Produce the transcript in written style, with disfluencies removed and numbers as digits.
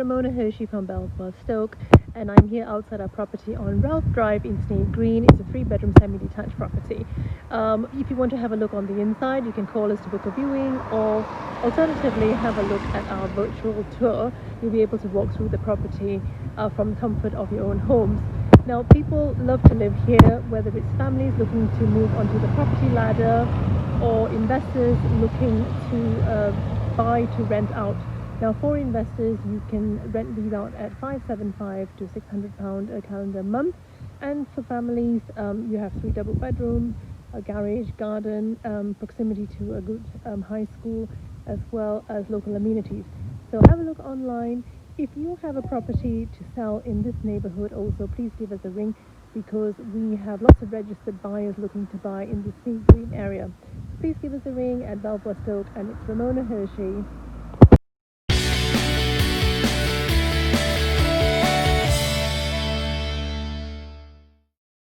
Ramona Hershey from Belvoir, Stoke, and I'm here outside our property on Ralph Drive in Sneyd Green. It's a 3-bedroom semi-detached property. If you want to have a look on the inside, you can call us to book a viewing, or alternatively have a look at our virtual tour. You'll be able to walk through the property from the comfort of your own homes. Now, people love to live here, whether it's families looking to move onto the property ladder or investors looking to buy to rent out. Now, for investors, you can rent these out at £575 to £600 a calendar month, and for families, you have 3 double bedrooms, a garage, garden, proximity to a good high school, as well as local amenities. So have a look online. If you have a property to sell in this neighborhood also, please give us a ring, because we have lots of registered buyers looking to buy in the Sneyd Green area. Please give us a ring at Belvoir, Stoke, and it's Ramona Hershey.